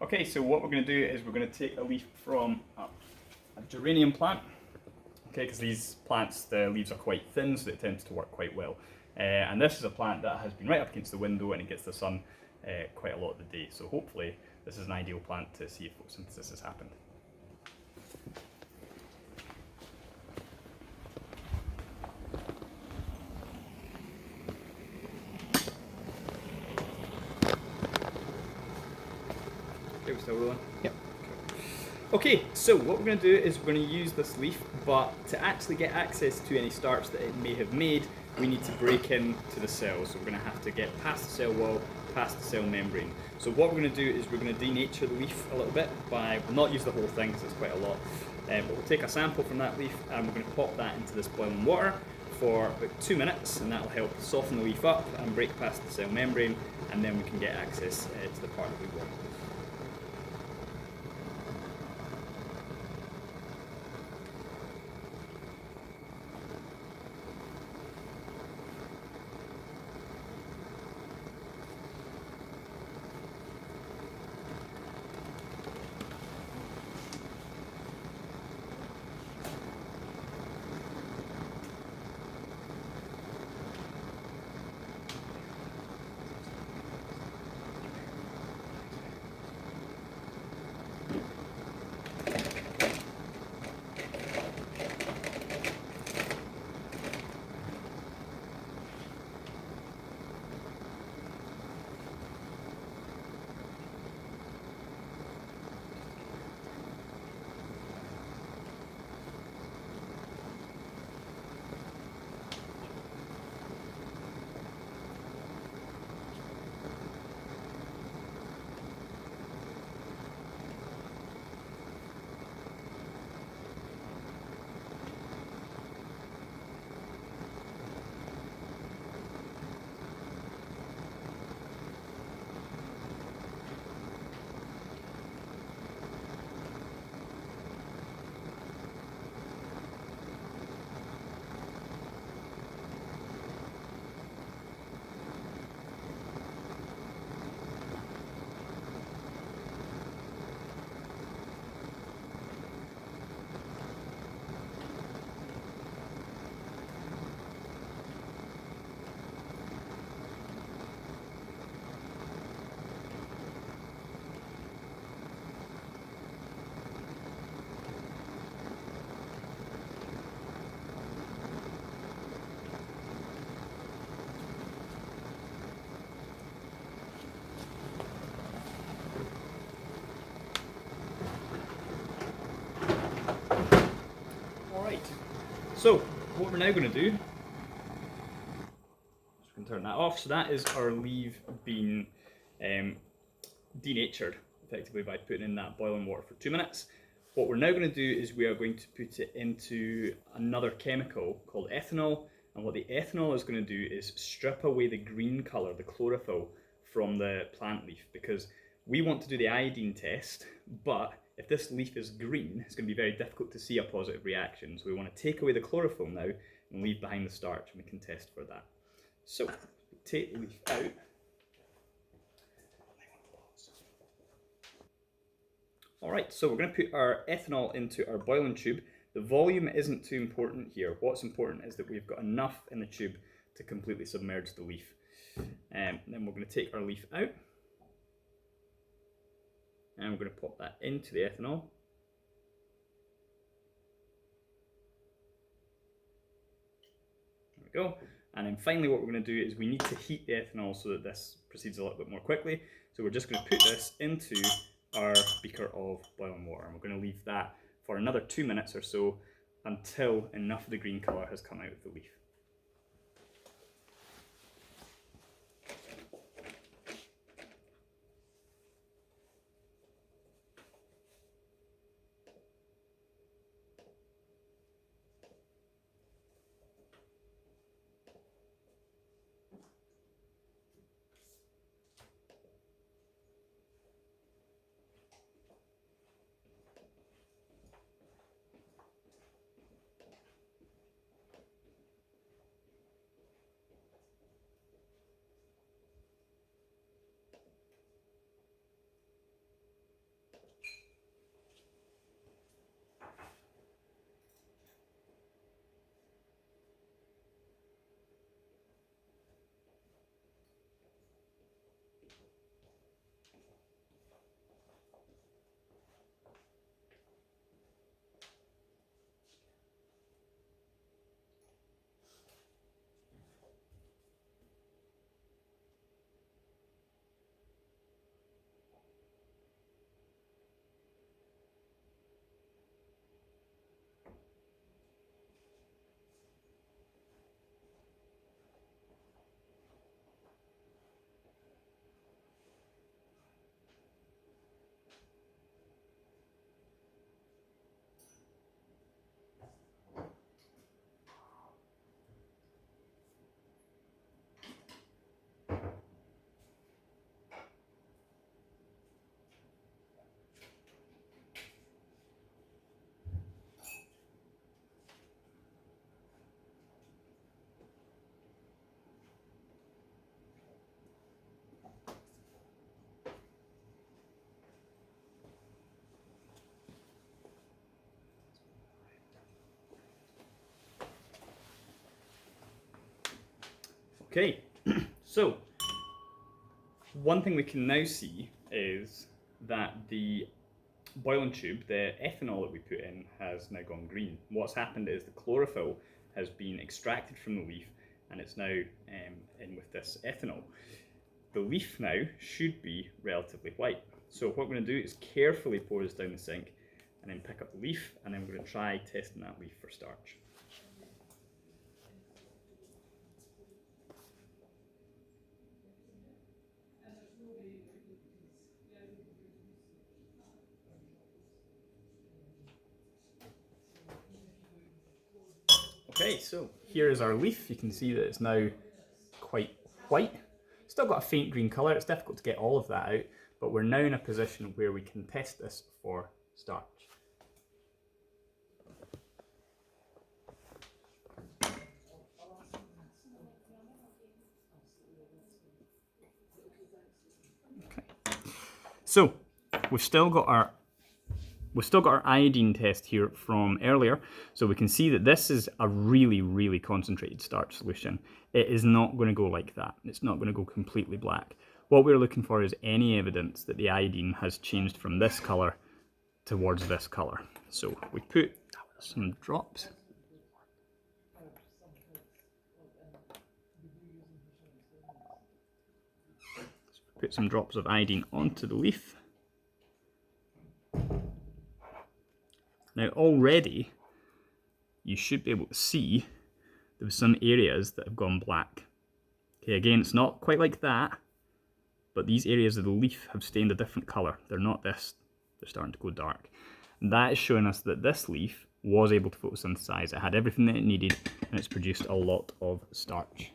Okay, so what we're going to do is we're going to take a leaf from a geranium plant, okay, because these plants, the leaves are quite thin, so it tends to work quite well. And this is a plant that has been right up against the window and it gets the sun quite a lot of the day, so hopefully this is an ideal plant to see if photosynthesis has happened. Okay, we're still rolling? Yep. Okay, so what we're going to do is we're going to use this leaf, but to actually get access to any starch that it may have made, we need to break into the cell. So we're going to have to get past the cell wall, past the cell membrane. So what we're going to do is we're going to denature the leaf a little bit by, we'll not use the whole thing because it's quite a lot, but we'll take a sample from that leaf and we're going to pop that into this boiling water for about 2 minutes, and that will help soften the leaf up and break past the cell membrane, and then we can get access to the part that we want. So what we're now going to do, just going to turn that off. So that is our leaf being denatured effectively by putting in that boiling water for 2 minutes. What we're now going to do is we are going to put it into another chemical called ethanol, and what the ethanol is going to do is strip away the green colour, the chlorophyll, from the plant leaf, because we want to do the iodine test, but if this leaf is green, it's going to be very difficult to see a positive reaction. So we want to take away the chlorophyll now and leave behind the starch, and we can test for that. So take the leaf out. Alright, so we're going to put our ethanol into our boiling tube. The volume isn't too important here. What's important is that we've got enough in the tube to completely submerge the leaf. Then we're going to take our leaf out, and we're going to pop that into the ethanol. There we go. And then finally what we're going to do is we need to heat the ethanol so that this proceeds a little bit more quickly. So we're just going to put this into our beaker of boiling water, and we're going to leave that for another 2 minutes or so until enough of the green colour has come out of the leaf. Okay, so one thing we can now see is that the boiling tube, the ethanol that we put in, has now gone green. What's happened is the chlorophyll has been extracted from the leaf and it's now in with this ethanol. The leaf now should be relatively white. So what we're going to do is carefully pour this down the sink and then pick up the leaf, and then we're going to try testing that leaf for starch. Okay, so here is our leaf. You can see that it's now quite white. Still got a faint green colour. It's difficult to get all of that out, but we're now in a position where we can test this for starch. Okay. So we've still got our iodine test here from earlier, so we can see that this is a really, really concentrated starch solution. It is not going to go like that. It's not going to go completely black. What we're looking for is any evidence that the iodine has changed from this colour towards this colour. So we put some drops. Put some drops of iodine onto the leaf. Now already you should be able to see there's some areas that have gone black. Okay, again, it's not quite like that, but these areas of the leaf have stained a different colour. They're not this, they're starting to go dark. And that is showing us that this leaf was able to photosynthesize. It had everything that it needed and it's produced a lot of starch.